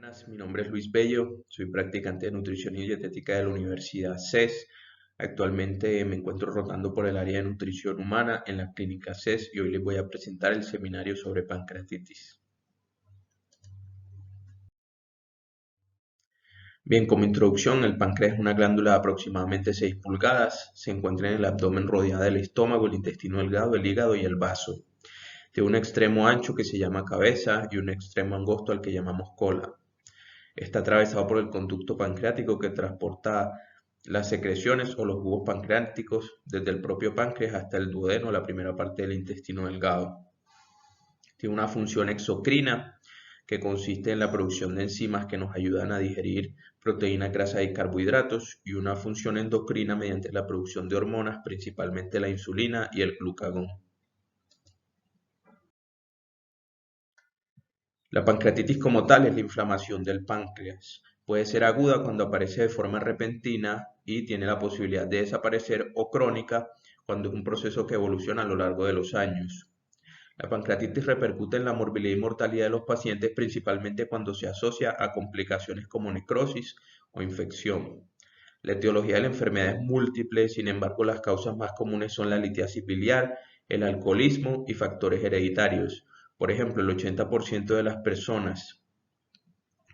Buenas, mi nombre es Luis Bello, soy practicante de nutrición y dietética de la Universidad CES. Actualmente me encuentro rotando por el área de nutrición humana en la clínica CES y hoy les voy a presentar el seminario sobre pancreatitis. Bien, como introducción, el páncreas es una glándula de aproximadamente 6 pulgadas, se encuentra en el abdomen rodeada del estómago, el intestino delgado, el hígado y el vaso. Tiene un extremo ancho que se llama cabeza y un extremo angosto al que llamamos cola. Está atravesado por el conducto pancreático que transporta las secreciones o los jugos pancreáticos desde el propio páncreas hasta el duodeno, la primera parte del intestino delgado. Tiene una función exocrina que consiste en la producción de enzimas que nos ayudan a digerir proteínas, grasas y carbohidratos, y una función endocrina mediante la producción de hormonas, principalmente la insulina y el glucagón. La pancreatitis como tal es la inflamación del páncreas. Puede ser aguda cuando aparece de forma repentina y tiene la posibilidad de desaparecer, o crónica cuando es un proceso que evoluciona a lo largo de los años. La pancreatitis repercute en la morbilidad y mortalidad de los pacientes, principalmente cuando se asocia a complicaciones como necrosis o infección. La etiología de la enfermedad es múltiple, sin embargo las causas más comunes son la litiasis biliar, el alcoholismo y factores hereditarios. Por ejemplo, el 80% de las personas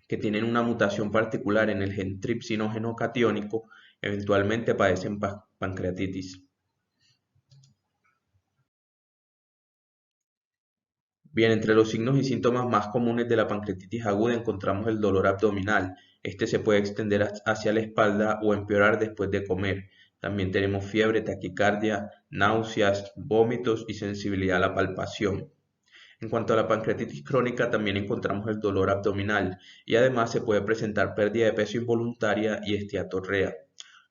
que tienen una mutación particular en el gen tripsinógeno catiónico eventualmente padecen pancreatitis. Bien, entre los signos y síntomas más comunes de la pancreatitis aguda encontramos el dolor abdominal. Este se puede extender hacia la espalda o empeorar después de comer. También tenemos fiebre, taquicardia, náuseas, vómitos y sensibilidad a la palpación. En cuanto a la pancreatitis crónica, también encontramos el dolor abdominal y además se puede presentar pérdida de peso involuntaria y esteatorrea.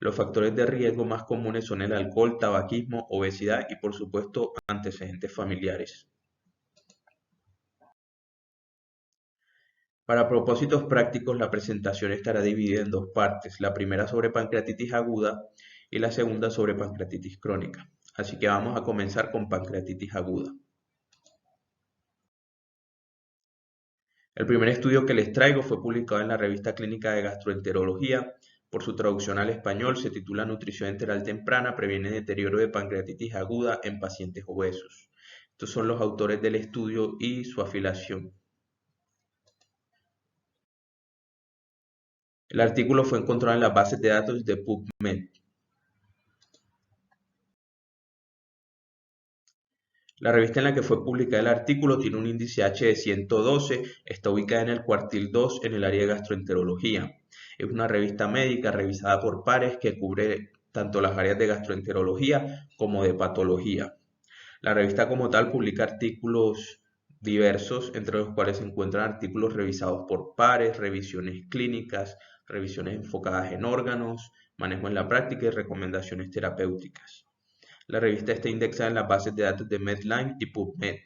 Los factores de riesgo más comunes son el alcohol, tabaquismo, obesidad y por supuesto antecedentes familiares. Para propósitos prácticos, la presentación estará dividida en dos partes, la primera sobre pancreatitis aguda y la segunda sobre pancreatitis crónica. Así que vamos a comenzar con pancreatitis aguda. El primer estudio que les traigo fue publicado en la revista clínica de gastroenterología. Por su traducción al español se titula Nutrición enteral temprana previene deterioro de pancreatitis aguda en pacientes obesos. Estos son los autores del estudio y su afiliación. El artículo fue encontrado en las bases de datos de PubMed. La revista en la que fue publicado el artículo tiene un índice H de 112, está ubicada en el cuartil 2 en el área de gastroenterología. Es una revista médica revisada por pares que cubre tanto las áreas de gastroenterología como de patología. La revista como tal publica artículos diversos, entre los cuales se encuentran artículos revisados por pares, revisiones clínicas, revisiones enfocadas en órganos, manejo en la práctica y recomendaciones terapéuticas. La revista está indexada en las bases de datos de Medline y PubMed.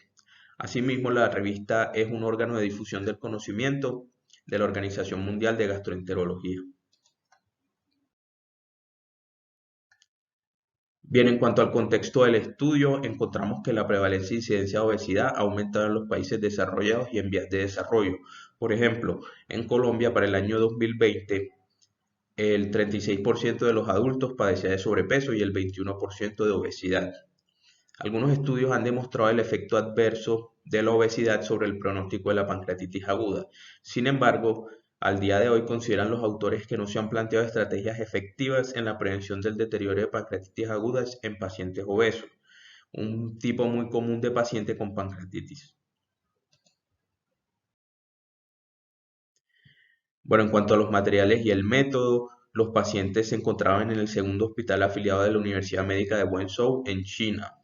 Asimismo, la revista es un órgano de difusión del conocimiento de la Organización Mundial de Gastroenterología. Bien, en cuanto al contexto del estudio, encontramos que la prevalencia e incidencia de obesidad ha aumentado en los países desarrollados y en vías de desarrollo. Por ejemplo, en Colombia para el año 2020, el 36% de los adultos padecía de sobrepeso y el 21% de obesidad. Algunos estudios han demostrado el efecto adverso de la obesidad sobre el pronóstico de la pancreatitis aguda. Sin embargo, al día de hoy consideran los autores que no se han planteado estrategias efectivas en la prevención del deterioro de pancreatitis agudas en pacientes obesos, un tipo muy común de paciente con pancreatitis. Bueno, en cuanto a los materiales y el método, los pacientes se encontraban en el segundo hospital afiliado de la Universidad Médica de Wenzhou en China.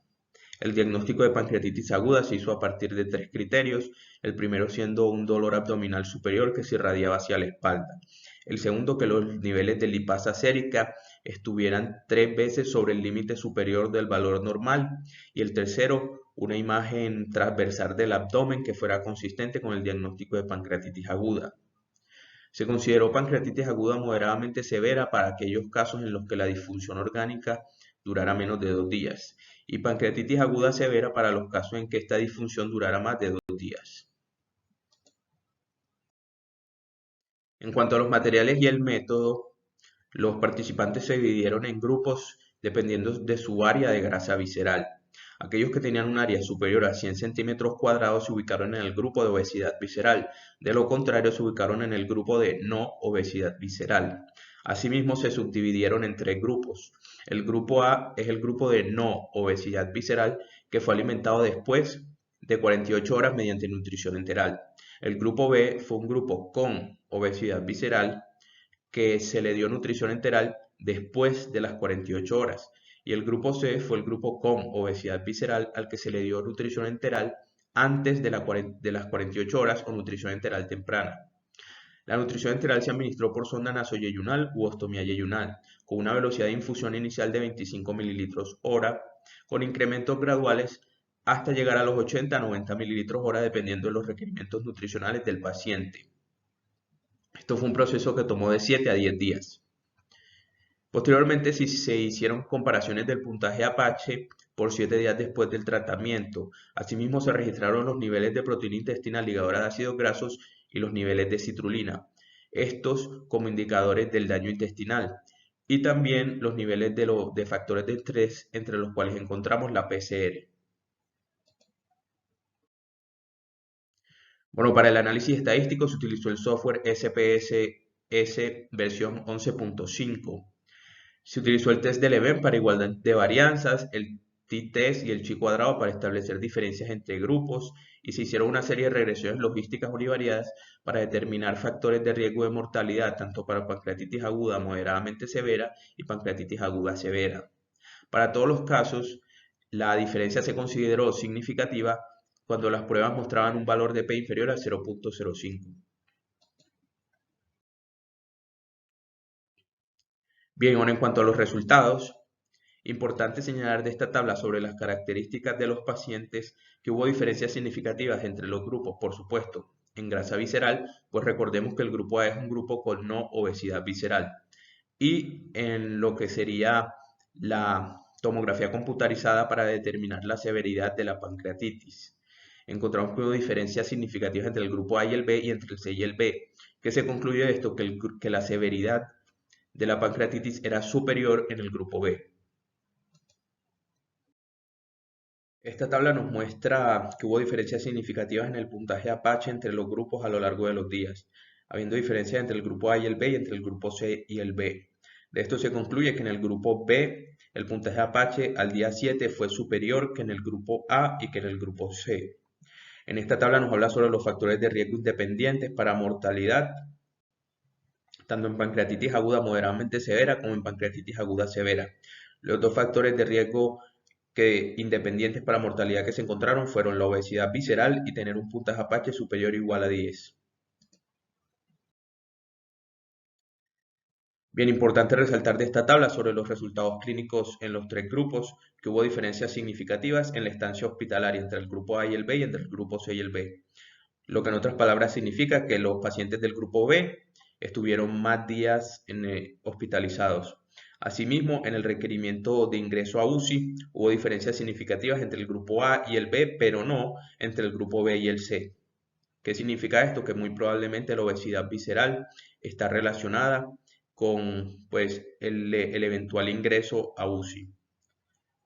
El diagnóstico de pancreatitis aguda se hizo a partir de 3 criterios, el primero siendo un dolor abdominal superior que se irradiaba hacia la espalda. El segundo, que los niveles de lipasa sérica estuvieran 3 veces sobre el límite superior del valor normal. Y el tercero, una imagen transversal del abdomen que fuera consistente con el diagnóstico de pancreatitis aguda. Se consideró pancreatitis aguda moderadamente severa para aquellos casos en los que la disfunción orgánica durara menos de 2 días y pancreatitis aguda severa para los casos en que esta disfunción durara más de 2 días. En cuanto a los materiales y el método, los participantes se dividieron en grupos dependiendo de su área de grasa visceral. Aquellos que tenían un área superior a 100 centímetros cuadrados se ubicaron en el grupo de obesidad visceral. De lo contrario, se ubicaron en el grupo de no obesidad visceral. Asimismo, se subdividieron en tres grupos. El grupo A es el grupo de no obesidad visceral, que fue alimentado después de 48 horas mediante nutrición enteral. El grupo B fue un grupo con obesidad visceral, que se le dio nutrición enteral después de las 48 horas. Y el grupo C fue el grupo con obesidad visceral, al que se le dio nutrición enteral antes de las 48 horas o nutrición enteral temprana. La nutrición enteral se administró por sonda nasoyeyunal u ostomía yeyunal, con una velocidad de infusión inicial de 25 mililitros hora, con incrementos graduales hasta llegar a los 80 a 90 mililitros hora, dependiendo de los requerimientos nutricionales del paciente. Esto fue un proceso que tomó de 7 a 10 días. Posteriormente se hicieron comparaciones del puntaje Apache por 7 días después del tratamiento. Asimismo, se registraron los niveles de proteína intestinal ligadora de ácidos grasos y los niveles de citrulina, estos como indicadores del daño intestinal, y también los niveles de factores de estrés, entre los cuales encontramos la PCR. Bueno, para el análisis estadístico se utilizó el software SPSS versión 11.5. Se utilizó el test de Leven para igualdad de varianzas, el t-test y el chi-cuadrado para establecer diferencias entre grupos, y se hicieron una serie de regresiones logísticas univariadas para determinar factores de riesgo de mortalidad tanto para pancreatitis aguda moderadamente severa y pancreatitis aguda severa. Para todos los casos, la diferencia se consideró significativa cuando las pruebas mostraban un valor de P inferior a 0.05. Bien, ahora en cuanto a los resultados, importante señalar de esta tabla sobre las características de los pacientes que hubo diferencias significativas entre los grupos, por supuesto. En grasa visceral, pues recordemos que el grupo A es un grupo con no obesidad visceral. Y en lo que sería la tomografía computarizada para determinar la severidad de la pancreatitis, encontramos que hubo diferencias significativas entre el grupo A y el B y entre el C y el B. ¿Qué se concluye de esto? Que la severidad de la pancreatitis era superior en el grupo B. Esta tabla nos muestra que hubo diferencias significativas en el puntaje Apache entre los grupos a lo largo de los días, habiendo diferencias entre el grupo A y el B y entre el grupo C y el B. De esto se concluye que en el grupo B el puntaje Apache al día 7 fue superior que en el grupo A y que en el grupo C. En esta tabla nos habla sobre los factores de riesgo independientes para mortalidad, tanto en pancreatitis aguda moderadamente severa como en pancreatitis aguda severa. Los dos factores de riesgo independientes para mortalidad que se encontraron fueron la obesidad visceral y tener un puntaje Apache superior o igual a 10. Bien importante resaltar de esta tabla sobre los resultados clínicos en los tres grupos, que hubo diferencias significativas en la estancia hospitalaria entre el grupo A y el B y entre el grupo C y el B. Lo que en otras palabras significa que los pacientes del grupo B estuvieron más días hospitalizados. Asimismo, en el requerimiento de ingreso a UCI hubo diferencias significativas entre el grupo A y el B, pero no entre el grupo B y el C. ¿Qué significa esto? Que muy probablemente la obesidad visceral está relacionada con pues, el eventual ingreso a UCI.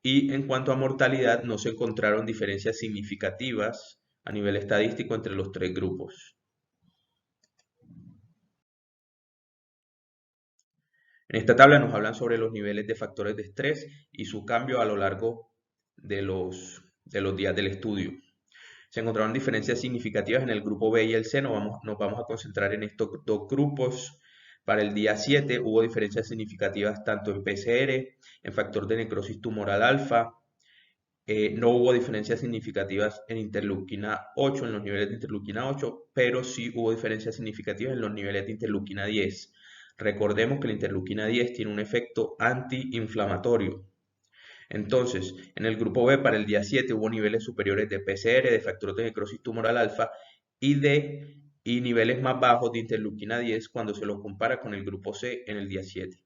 Y en cuanto a mortalidad, no se encontraron diferencias significativas a nivel estadístico entre los tres grupos. En esta tabla nos hablan sobre los niveles de factores de estrés y su cambio a lo largo de los días del estudio. Se encontraron diferencias significativas en el grupo B y el C. Nos vamos a concentrar en estos dos grupos. Para el día 7 hubo diferencias significativas tanto en PCR, en factor de necrosis tumoral alfa. No hubo diferencias significativas en interleuquina 8, en los niveles de interleuquina 8, pero sí hubo diferencias significativas en los niveles de interleuquina 10. Recordemos que la interleuquina 10 tiene un efecto antiinflamatorio. Entonces, en el grupo B para el día 7 hubo niveles superiores de PCR, de factor de necrosis tumoral alfa y niveles más bajos de interleuquina 10 cuando se lo compara con el grupo C en el día 7.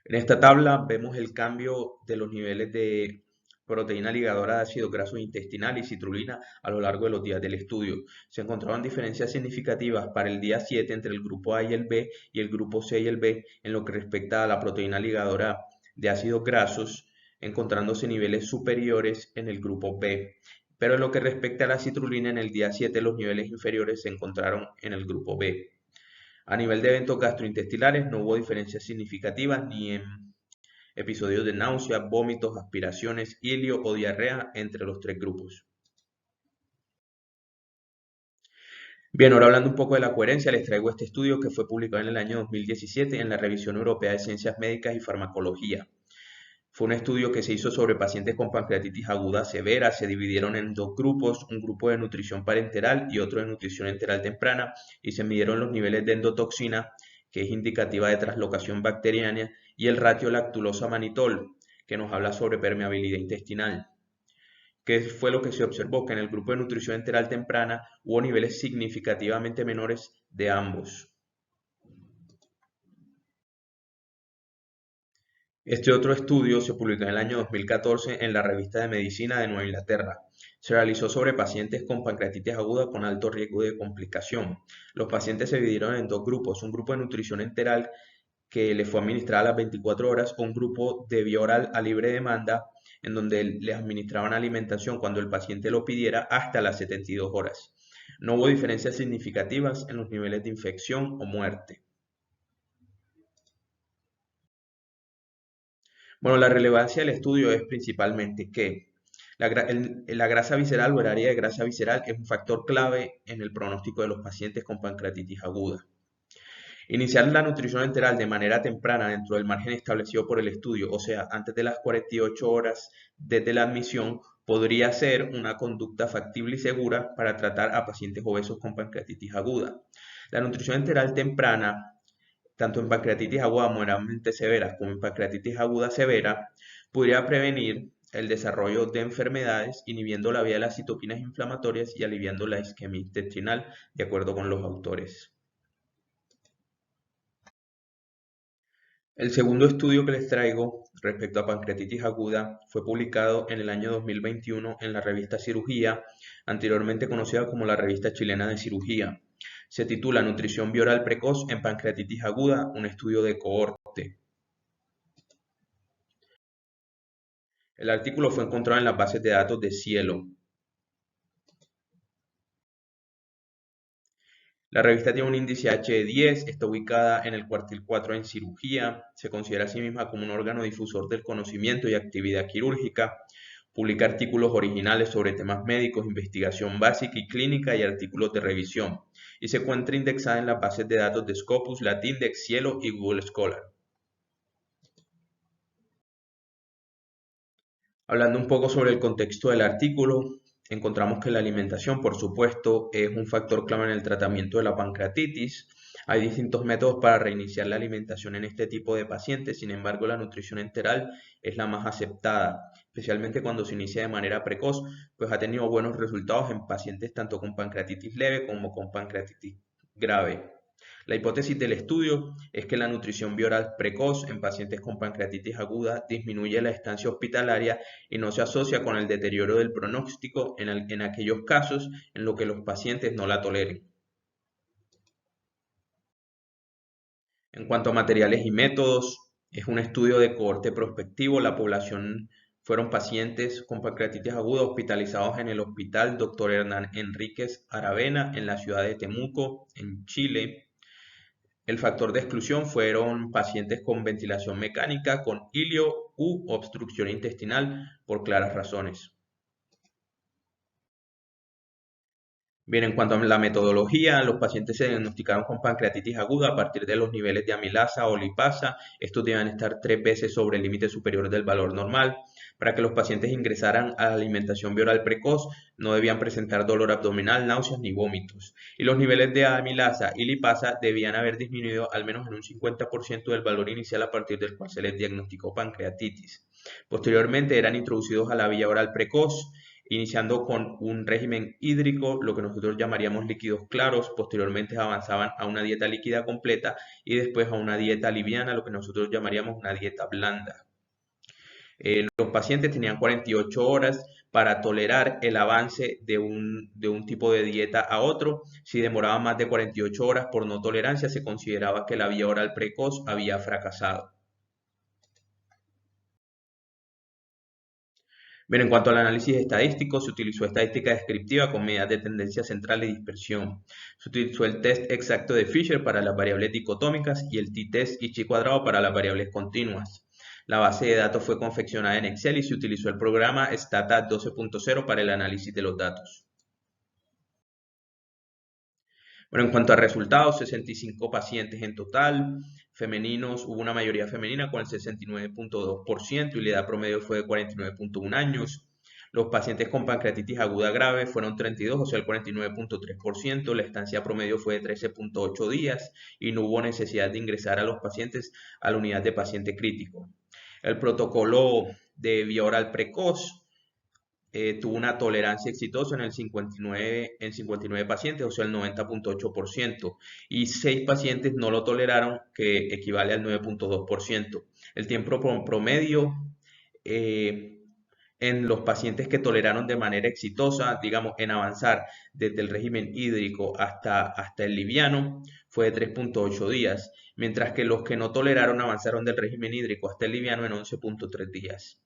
En esta tabla vemos el cambio de los niveles de proteína ligadora de ácidos grasos intestinal y citrulina a lo largo de los días del estudio. Se encontraban diferencias significativas para el día 7 entre el grupo A y el B y el grupo C y el B en lo que respecta a la proteína ligadora de ácidos grasos, encontrándose niveles superiores en el grupo B. Pero en lo que respecta a la citrulina, en el día 7 los niveles inferiores se encontraron en el grupo B. A nivel de eventos gastrointestinales no hubo diferencias significativas ni en episodios de náuseas, vómitos, aspiraciones, hilio o diarrea entre los tres grupos. Bien, ahora hablando un poco de la coherencia, les traigo este estudio que fue publicado en el año 2017 en la Revisión Europea de Ciencias Médicas y Farmacología. Fue un estudio que se hizo sobre pacientes con pancreatitis aguda severa. Se dividieron en dos grupos, un grupo de nutrición parenteral y otro de nutrición enteral temprana, y se midieron los niveles de endotoxina, que es indicativa de translocación bacteriana, y el ratio lactulosa-manitol, que nos habla sobre permeabilidad intestinal. ¿Qué fue lo que se observó? Que en el grupo de nutrición enteral temprana hubo niveles significativamente menores de ambos. Este otro estudio se publicó en el año 2014 en la Revista de Medicina de Nueva Inglaterra. Se realizó sobre pacientes con pancreatitis aguda con alto riesgo de complicación. Los pacientes se dividieron en dos grupos, un grupo de nutrición enteral que le fue administrada a las 24 horas o un grupo de vía oral a libre demanda en donde les administraban alimentación cuando el paciente lo pidiera hasta las 72 horas. No hubo diferencias significativas en los niveles de infección o muerte. Bueno, la relevancia del estudio es principalmente que la grasa visceral o el área de grasa visceral es un factor clave en el pronóstico de los pacientes con pancreatitis aguda. Iniciar la nutrición enteral de manera temprana dentro del margen establecido por el estudio, o sea, antes de las 48 horas desde la admisión, podría ser una conducta factible y segura para tratar a pacientes obesos con pancreatitis aguda. La nutrición enteral temprana, tanto en pancreatitis aguda moderadamente severa como en pancreatitis aguda severa, podría prevenir el desarrollo de enfermedades, inhibiendo la vía de las citoquinas inflamatorias y aliviando la isquemia intestinal, de acuerdo con los autores. El segundo estudio que les traigo respecto a pancreatitis aguda fue publicado en el año 2021 en la revista Cirugía, anteriormente conocida como la Revista Chilena de Cirugía. Se titula Nutrición bioral precoz en pancreatitis aguda, un estudio de cohorte. El artículo fue encontrado en las bases de datos de Cielo. La revista tiene un índice H de 10, está ubicada en el cuartil 4 en cirugía, se considera a sí misma como un órgano difusor del conocimiento y actividad quirúrgica, publica artículos originales sobre temas médicos, investigación básica y clínica y artículos de revisión, y se encuentra indexada en las bases de datos de Scopus, Latindex, Cielo y Google Scholar. Hablando un poco sobre el contexto del artículo, encontramos que la alimentación, por supuesto, es un factor clave en el tratamiento de la pancreatitis. Hay distintos métodos para reiniciar la alimentación en este tipo de pacientes, sin embargo, la nutrición enteral es la más aceptada, especialmente cuando se inicia de manera precoz, pues ha tenido buenos resultados en pacientes tanto con pancreatitis leve como con pancreatitis grave. La hipótesis del estudio es que la nutrición bioral precoz en pacientes con pancreatitis aguda disminuye la estancia hospitalaria y no se asocia con el deterioro del pronóstico en aquellos casos en los que los pacientes no la toleren. En cuanto a materiales y métodos, es un estudio de cohorte prospectivo. La población fueron pacientes con pancreatitis aguda hospitalizados en el Hospital Dr. Hernán Enríquez Aravena en la ciudad de Temuco, en Chile. El factor de exclusión fueron pacientes con ventilación mecánica, con hilio u obstrucción intestinal por claras razones. Bien, en cuanto a la metodología, los pacientes se diagnosticaron con pancreatitis aguda a partir de los niveles de amilasa o lipasa. Estos deben estar 3 veces sobre el límite superior del valor normal. Para que los pacientes ingresaran a la alimentación bioral precoz, no debían presentar dolor abdominal, náuseas ni vómitos. Y los niveles de amilasa y lipasa debían haber disminuido al menos en un 50% del valor inicial a partir del cual se les diagnosticó pancreatitis. Posteriormente eran introducidos a la vía oral precoz, iniciando con un régimen hídrico, lo que nosotros llamaríamos líquidos claros. Posteriormente avanzaban a una dieta líquida completa y después a una dieta liviana, lo que nosotros llamaríamos una dieta blanda. Los pacientes tenían 48 horas para tolerar el avance de un tipo de dieta a otro. Si demoraba más de 48 horas por no tolerancia, se consideraba que la vía oral precoz había fracasado. Bien, en cuanto al análisis estadístico, se utilizó estadística descriptiva con medidas de tendencia central y dispersión. Se utilizó el test exacto de Fisher para las variables dicotómicas y el t-test y chi-cuadrado para las variables continuas. La base de datos fue confeccionada en Excel y se utilizó el programa Stata 12.0 para el análisis de los datos. Bueno, en cuanto a resultados, 65 pacientes en total, femeninos, hubo una mayoría femenina con el 69.2% y la edad promedio fue de 49.1 años. Los pacientes con pancreatitis aguda grave fueron 32, o sea, el 49.3%. La estancia promedio fue de 13.8 días y no hubo necesidad de ingresar a los pacientes a la unidad de paciente crítico. El protocolo de vía oral precoz tuvo una tolerancia exitosa en 59 pacientes, o sea, el 90.8%, y 6 pacientes no lo toleraron, que equivale al 9.2%. El tiempo promedio en los pacientes que toleraron de manera exitosa, digamos, en avanzar desde el régimen hídrico hasta el liviano, fue de 3.8 días, mientras que los que no toleraron avanzaron del régimen hídrico hasta el liviano en 11.3 días.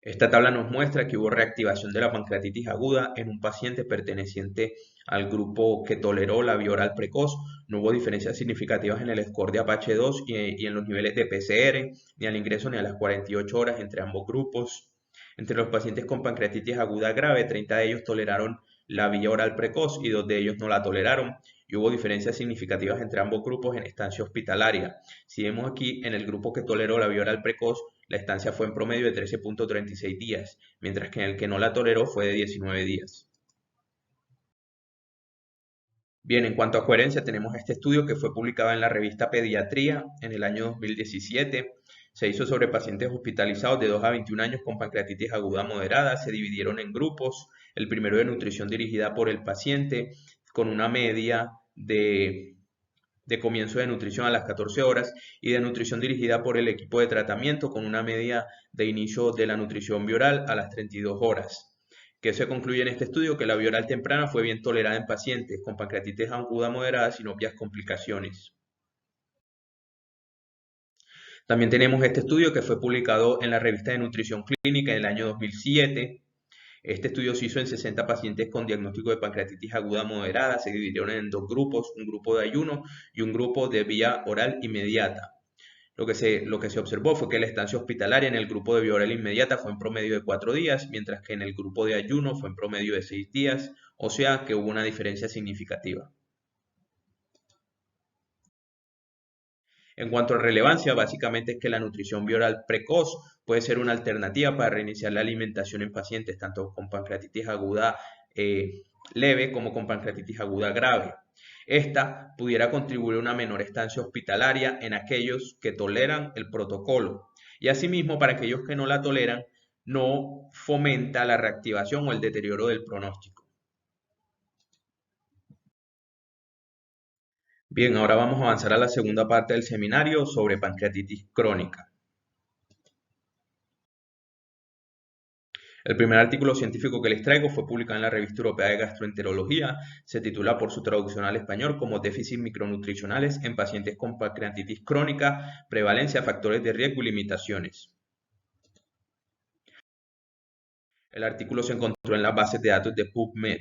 Esta tabla nos muestra que hubo reactivación de la pancreatitis aguda en un paciente perteneciente al grupo que toleró la vía oral precoz. No hubo diferencias significativas en el score de Apache 2 y en los niveles de PCR, ni al ingreso ni a las 48 horas entre ambos grupos. Entre los pacientes con pancreatitis aguda grave, 30 de ellos toleraron la vía oral precoz y 2 de ellos no la toleraron. Y hubo diferencias significativas entre ambos grupos en estancia hospitalaria. Si vemos aquí, en el grupo que toleró la vía oral precoz, la estancia fue en promedio de 13.36 días, mientras que en el que no la toleró fue de 19 días. Bien, en cuanto a coherencia, tenemos este estudio que fue publicado en la revista Pediatría en el año 2017. Se hizo sobre pacientes hospitalizados de 2 a 21 años con pancreatitis aguda moderada. Se dividieron en grupos. El primero de nutrición dirigida por el paciente, con una media de comienzo de nutrición a las 14 horas y de nutrición dirigida por el equipo de tratamiento con una media de inicio de la nutrición bioral a las 32 horas. ¿Qué se concluye en este estudio? Que la vía oral temprana fue bien tolerada en pacientes con pancreatitis aguda moderada sin obvias complicaciones. También tenemos este estudio que fue publicado en la revista de Nutrición Clínica en el año 2007. Este estudio se hizo en 60 pacientes con diagnóstico de pancreatitis aguda moderada. Se dividieron en 2 grupos, un grupo de ayuno y un grupo de vía oral inmediata. Lo que se observó fue que la estancia hospitalaria en el grupo de vía oral inmediata fue en promedio de 4 días, mientras que en el grupo de ayuno fue en promedio de 6 días, o sea que hubo una diferencia significativa. En cuanto a relevancia, básicamente es que la nutrición bioral precoz puede ser una alternativa para reiniciar la alimentación en pacientes tanto con pancreatitis aguda leve como con pancreatitis aguda grave. Esta pudiera contribuir a una menor estancia hospitalaria en aquellos que toleran el protocolo y asimismo para aquellos que no la toleran no fomenta la reactivación o el deterioro del pronóstico. Bien, ahora vamos a avanzar a la segunda parte del seminario sobre pancreatitis crónica. El primer artículo científico que les traigo fue publicado en la Revista Europea de Gastroenterología. Se titula por su traducción al español como Déficits micronutricionales en pacientes con pancreatitis crónica, prevalencia, factores de riesgo y limitaciones. El artículo se encontró en las bases de datos de PubMed.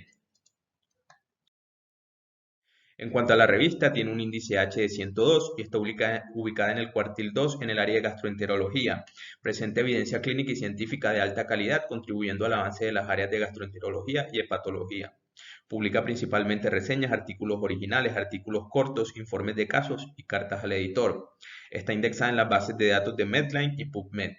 En cuanto a la revista, tiene un índice H de 102 y está ubicada en el cuartil 2 en el área de gastroenterología. Presenta evidencia clínica y científica de alta calidad, contribuyendo al avance de las áreas de gastroenterología y hepatología. Publica principalmente reseñas, artículos originales, artículos cortos, informes de casos y cartas al editor. Está indexada en las bases de datos de Medline y PubMed.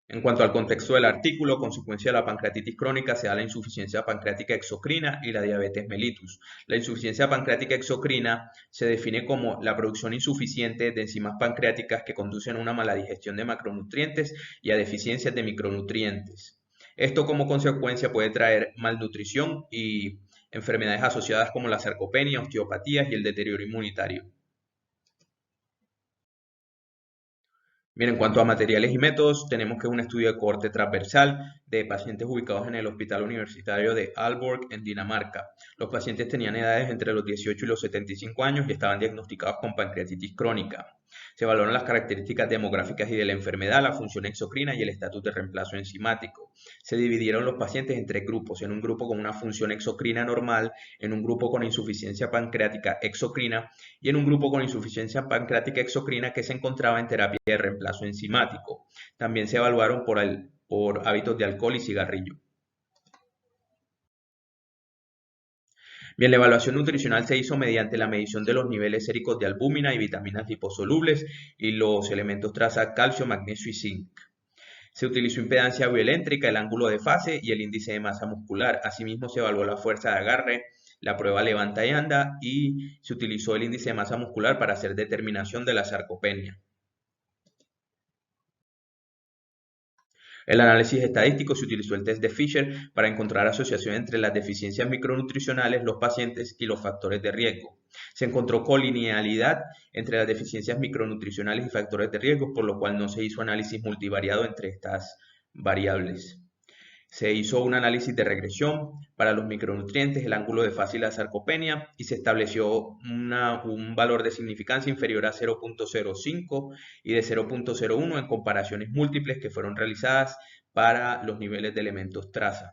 En cuanto al contexto del artículo, consecuencia de la pancreatitis crónica se da la insuficiencia pancreática exocrina y la diabetes mellitus. La insuficiencia pancreática exocrina se define como la producción insuficiente de enzimas pancreáticas que conducen a una mala digestión de macronutrientes y a deficiencias de micronutrientes. Esto como consecuencia puede traer malnutrición y enfermedades asociadas como la sarcopenia, osteopatías y el deterioro inmunitario. Bien, en cuanto a materiales y métodos, tenemos que es un estudio de cohorte transversal de pacientes ubicados en el Hospital Universitario de Aalborg, en Dinamarca. Los pacientes tenían edades entre los 18 y los 75 años y estaban diagnosticados con pancreatitis crónica. Se evaluaron las características demográficas y de la enfermedad, la función exocrina y el estatus de reemplazo enzimático. Se dividieron los pacientes en tres grupos, en un grupo con una función exocrina normal, en un grupo con insuficiencia pancreática exocrina y en un grupo con insuficiencia pancreática exocrina que se encontraba en terapia de reemplazo enzimático. También se evaluaron por hábitos de alcohol y cigarrillo. Bien, la evaluación nutricional se hizo mediante la medición de los niveles séricos de albúmina y vitaminas liposolubles y los elementos traza calcio, magnesio y zinc. Se utilizó impedancia bioeléctrica, el ángulo de fase y el índice de masa muscular. Asimismo, se evaluó la fuerza de agarre, la prueba levanta y anda y se utilizó el índice de masa muscular para hacer determinación de la sarcopenia. El análisis estadístico se utilizó el test de Fisher para encontrar asociación entre las deficiencias micronutricionales, los pacientes y los factores de riesgo. Se encontró colinealidad entre las deficiencias micronutricionales y factores de riesgo, por lo cual no se hizo análisis multivariado entre estas variables. Se hizo un análisis de regresión para los micronutrientes, el ángulo de fase y la sarcopenia y se estableció un valor de significancia inferior a 0.05 y de 0.01 en comparaciones múltiples que fueron realizadas para los niveles de elementos traza.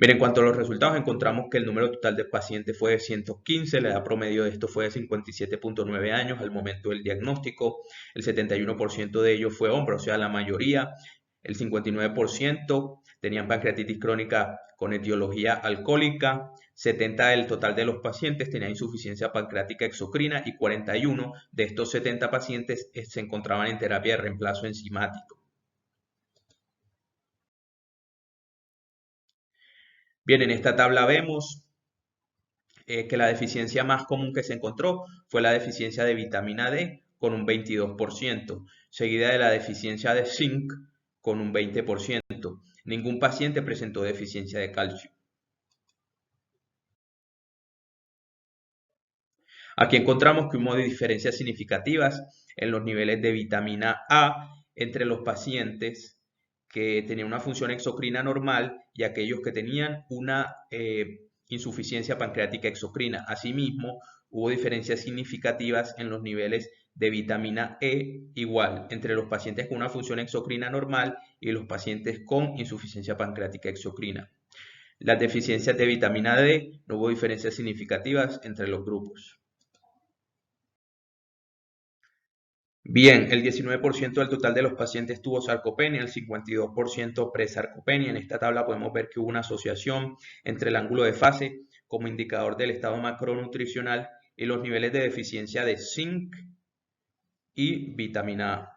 Bien, en cuanto a los resultados, encontramos que el número total de pacientes fue de 115, la edad promedio de esto fue de 57.9 años al momento del diagnóstico, el 71% de ellos fue hombre, o sea, la mayoría, el 59% tenían pancreatitis crónica con etiología alcohólica, 70 del total de los pacientes tenían insuficiencia pancreática exocrina y 41 de estos 70 pacientes se encontraban en terapia de reemplazo enzimático. Bien, en esta tabla vemos que la deficiencia más común que se encontró fue la deficiencia de vitamina D con un 22%, seguida de la deficiencia de zinc con un 20%. Ningún paciente presentó deficiencia de calcio. Aquí encontramos que hubo diferencias significativas en los niveles de vitamina A entre los pacientes que tenían una función exocrina normal y aquellos que tenían una insuficiencia pancreática exocrina. Asimismo, hubo diferencias significativas en los niveles de vitamina E igual entre los pacientes con una función exocrina normal y los pacientes con insuficiencia pancreática exocrina. Las deficiencias de vitamina D no hubo diferencias significativas entre los grupos. Bien, el 19% del total de los pacientes tuvo sarcopenia, el 52% presarcopenia. En esta tabla podemos ver que hubo una asociación entre el ángulo de fase como indicador del estado macronutricional y los niveles de deficiencia de zinc y vitamina A.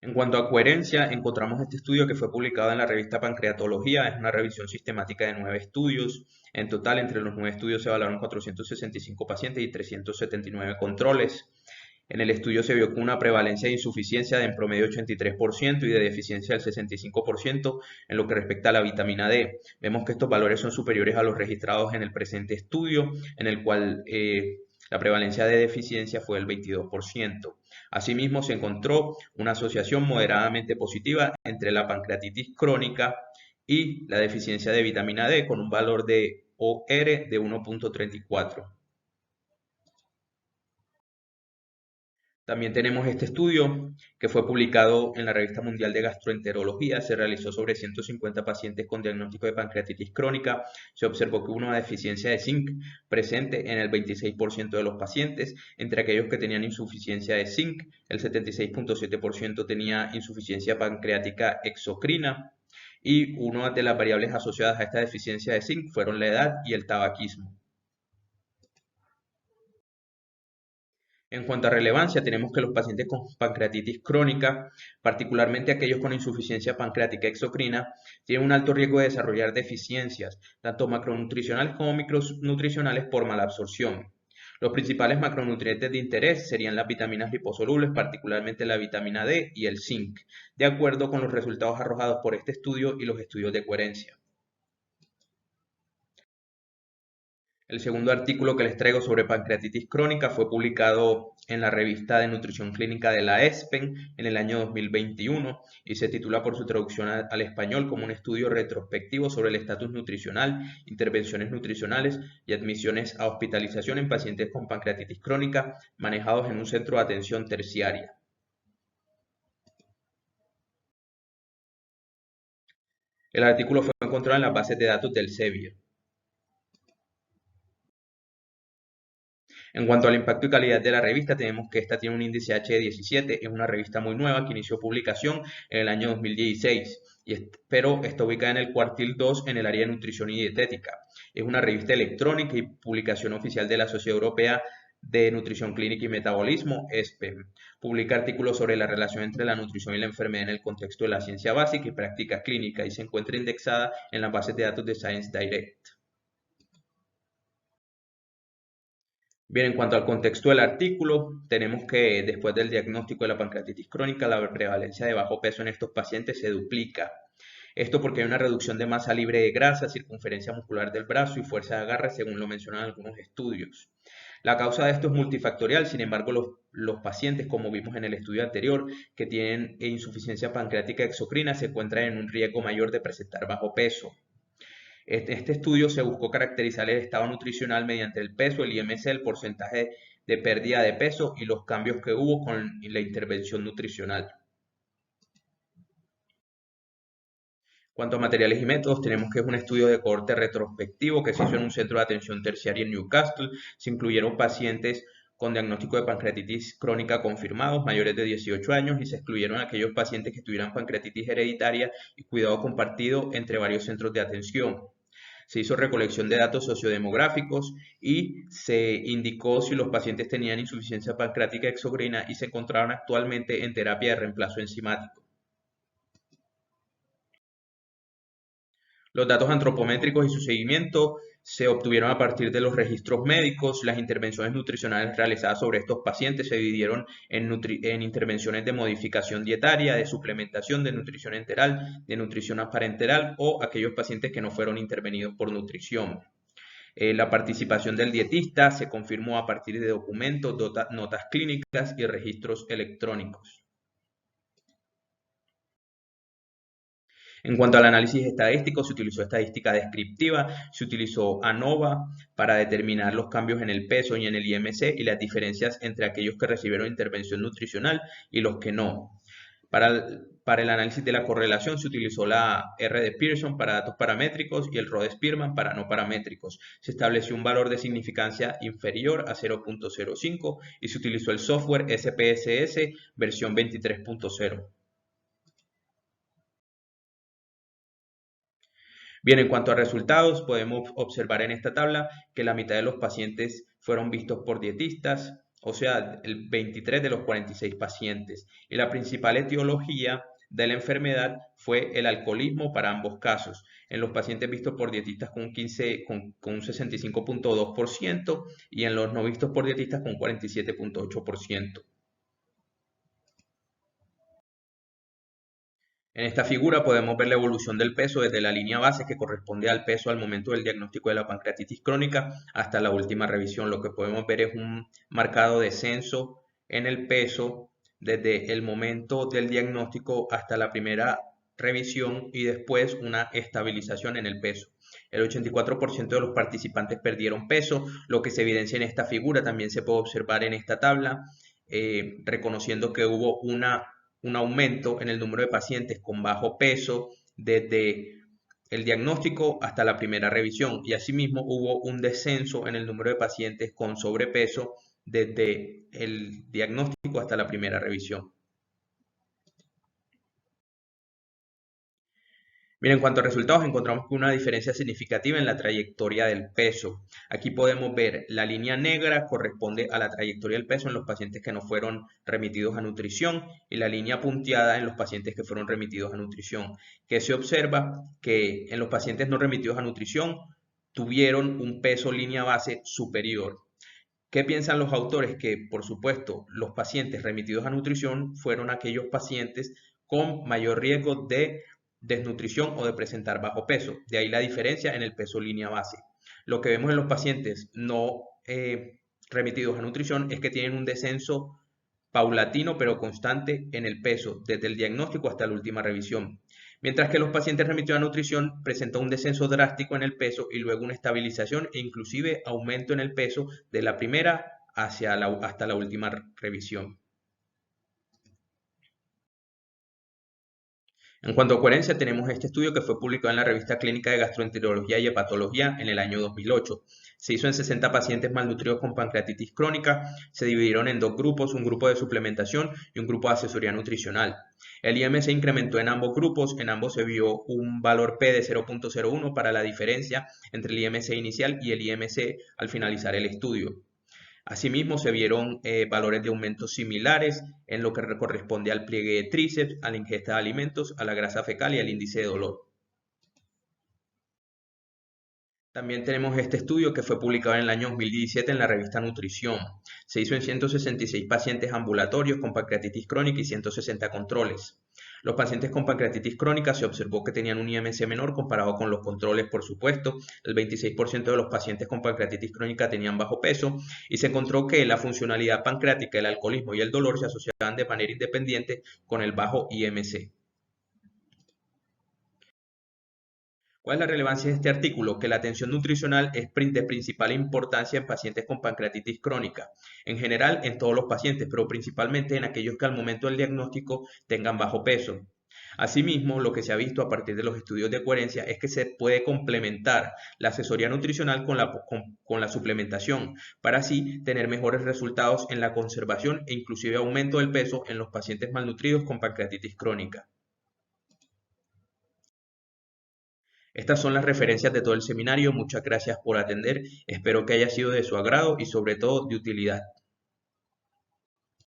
En cuanto a coherencia, encontramos este estudio que fue publicado en la revista Pancreatología. Es una revisión sistemática de 9 estudios. En total, entre los 9 estudios se evaluaron 465 pacientes y 379 controles. En el estudio se vio con una prevalencia de insuficiencia de en promedio 83% y de deficiencia del 65% en lo que respecta a la vitamina D. Vemos que estos valores son superiores a los registrados en el presente estudio, en el cual la prevalencia de deficiencia fue del 22%. Asimismo, se encontró una asociación moderadamente positiva entre la pancreatitis crónica y la deficiencia de vitamina D con un valor de OR de 1.34. También tenemos este estudio que fue publicado en la Revista Mundial de Gastroenterología. Se realizó sobre 150 pacientes con diagnóstico de pancreatitis crónica. Se observó que hubo una deficiencia de zinc presente en el 26% de los pacientes. Entre aquellos que tenían insuficiencia de zinc, el 76.7% tenía insuficiencia pancreática exocrina. Y una de las variables asociadas a esta deficiencia de zinc fueron la edad y el tabaquismo. En cuanto a relevancia, tenemos que los pacientes con pancreatitis crónica, particularmente aquellos con insuficiencia pancreática exocrina, tienen un alto riesgo de desarrollar deficiencias, tanto macronutricionales como micronutricionales por malabsorción. Los principales macronutrientes de interés serían las vitaminas liposolubles, particularmente la vitamina D y el zinc, de acuerdo con los resultados arrojados por este estudio y los estudios de coherencia. El segundo artículo que les traigo sobre pancreatitis crónica fue publicado en la revista de nutrición clínica de la ESPEN en el año 2021 y se titula por su traducción al español como un estudio retrospectivo sobre el estatus nutricional, intervenciones nutricionales y admisiones a hospitalización en pacientes con pancreatitis crónica manejados en un centro de atención terciaria. El artículo fue encontrado en las bases de datos del Elsevier. En cuanto al impacto y calidad de la revista, tenemos que esta tiene un índice H de 17, es una revista muy nueva que inició publicación en el año 2016, pero está ubicada en el cuartil 2 en el área de nutrición y dietética. Es una revista electrónica y publicación oficial de la Sociedad Europea de Nutrición Clínica y Metabolismo, ESPEM. Publica artículos sobre la relación entre la nutrición y la enfermedad en el contexto de la ciencia básica y práctica clínica y se encuentra indexada en las bases de datos de Science Direct. Bien, en cuanto al contexto del artículo, tenemos que después del diagnóstico de la pancreatitis crónica, la prevalencia de bajo peso en estos pacientes se duplica. Esto porque hay una reducción de masa libre de grasa, circunferencia muscular del brazo y fuerza de agarre, según lo mencionan algunos estudios. La causa de esto es multifactorial, sin embargo, los pacientes, como vimos en el estudio anterior, que tienen insuficiencia pancreática exocrina, se encuentran en un riesgo mayor de presentar bajo peso. Este estudio se buscó caracterizar el estado nutricional mediante el peso, el IMC, el porcentaje de pérdida de peso y los cambios que hubo con la intervención nutricional. Cuanto a materiales y métodos, tenemos que es un estudio de cohorte retrospectivo que se hizo en un centro de atención terciaria en Newcastle. Se incluyeron pacientes con diagnóstico de pancreatitis crónica confirmados, mayores de 18 años, y se excluyeron aquellos pacientes que tuvieran pancreatitis hereditaria y cuidado compartido entre varios centros de atención. Se hizo recolección de datos sociodemográficos y se indicó si los pacientes tenían insuficiencia pancreática exocrina y se encontraban actualmente en terapia de reemplazo enzimático. Los datos antropométricos y su seguimiento se obtuvieron a partir de los registros médicos. Las intervenciones nutricionales realizadas sobre estos pacientes se dividieron en intervenciones de modificación dietaria, de suplementación, de nutrición enteral, de nutrición parenteral o aquellos pacientes que no fueron intervenidos por nutrición. La participación del dietista se confirmó a partir de documentos, notas clínicas y registros electrónicos. En cuanto al análisis estadístico, se utilizó estadística descriptiva, se utilizó ANOVA para determinar los cambios en el peso y en el IMC y las diferencias entre aquellos que recibieron intervención nutricional y los que no. Para el análisis de la correlación se utilizó la R de Pearson para datos paramétricos y el Rho de Spearman para no paramétricos. Se estableció un valor de significancia inferior a 0.05 y se utilizó el software SPSS versión 23.0. Bien, en cuanto a resultados, podemos observar en esta tabla que la mitad de los pacientes fueron vistos por dietistas, o sea, el 23 de los 46 pacientes. Y la principal etiología de la enfermedad fue el alcoholismo para ambos casos. En los pacientes vistos por dietistas con un 65.2% y en los no vistos por dietistas con 47.8%. En esta figura podemos ver la evolución del peso desde la línea base que corresponde al peso al momento del diagnóstico de la pancreatitis crónica hasta la última revisión. Lo que podemos ver es un marcado descenso en el peso desde el momento del diagnóstico hasta la primera revisión y después una estabilización en el peso. El 84% de los participantes perdieron peso, lo que se evidencia en esta figura, también se puede observar en esta tabla, reconociendo que hubo un aumento en el número de pacientes con bajo peso desde el diagnóstico hasta la primera revisión y asimismo hubo un descenso en el número de pacientes con sobrepeso desde el diagnóstico hasta la primera revisión. Bien, en cuanto a resultados, encontramos que una diferencia significativa en la trayectoria del peso. Aquí podemos ver la línea negra corresponde a la trayectoria del peso en los pacientes que no fueron remitidos a nutrición y la línea punteada en los pacientes que fueron remitidos a nutrición. Que se observa que en los pacientes no remitidos a nutrición tuvieron un peso línea base superior. ¿Qué piensan los autores? Que, por supuesto, los pacientes remitidos a nutrición fueron aquellos pacientes con mayor riesgo de desnutrición o de presentar bajo peso. De ahí la diferencia en el peso línea base. Lo que vemos en los pacientes no remitidos a nutrición es que tienen un descenso paulatino pero constante en el peso, desde el diagnóstico hasta la última revisión. Mientras que los pacientes remitidos a nutrición presentan un descenso drástico en el peso y luego una estabilización e inclusive aumento en el peso de la primera hasta la última revisión. En cuanto a coherencia, tenemos este estudio que fue publicado en la revista Clínica de Gastroenterología y Hepatología en el año 2008. Se hizo en 60 pacientes malnutridos con pancreatitis crónica, se dividieron en dos grupos, un grupo de suplementación y un grupo de asesoría nutricional. El IMC incrementó en ambos grupos, en ambos se vio un valor P de 0.01 para la diferencia entre el IMC inicial y el IMC al finalizar el estudio. Asimismo, se vieron valores de aumento similares en lo que corresponde al pliegue de tríceps, a la ingesta de alimentos, a la grasa fecal y al índice de dolor. También tenemos este estudio que fue publicado en el año 2017 en la revista Nutrición. Se hizo en 166 pacientes ambulatorios con pancreatitis crónica y 160 controles. Los pacientes con pancreatitis crónica se observó que tenían un IMC menor comparado con los controles, por supuesto. El 26% de los pacientes con pancreatitis crónica tenían bajo peso y se encontró que la funcionalidad pancreática, el alcoholismo y el dolor se asociaban de manera independiente con el bajo IMC. ¿Cuál es la relevancia de este artículo? Que la atención nutricional es de principal importancia en pacientes con pancreatitis crónica, en general en todos los pacientes, pero principalmente en aquellos que al momento del diagnóstico tengan bajo peso. Asimismo, lo que se ha visto a partir de los estudios de coherencia es que se puede complementar la asesoría nutricional con la suplementación para así tener mejores resultados en la conservación e inclusive aumento del peso en los pacientes malnutridos con pancreatitis crónica. Estas son las referencias de todo el seminario. Muchas gracias por atender. Espero que haya sido de su agrado y sobre todo de utilidad.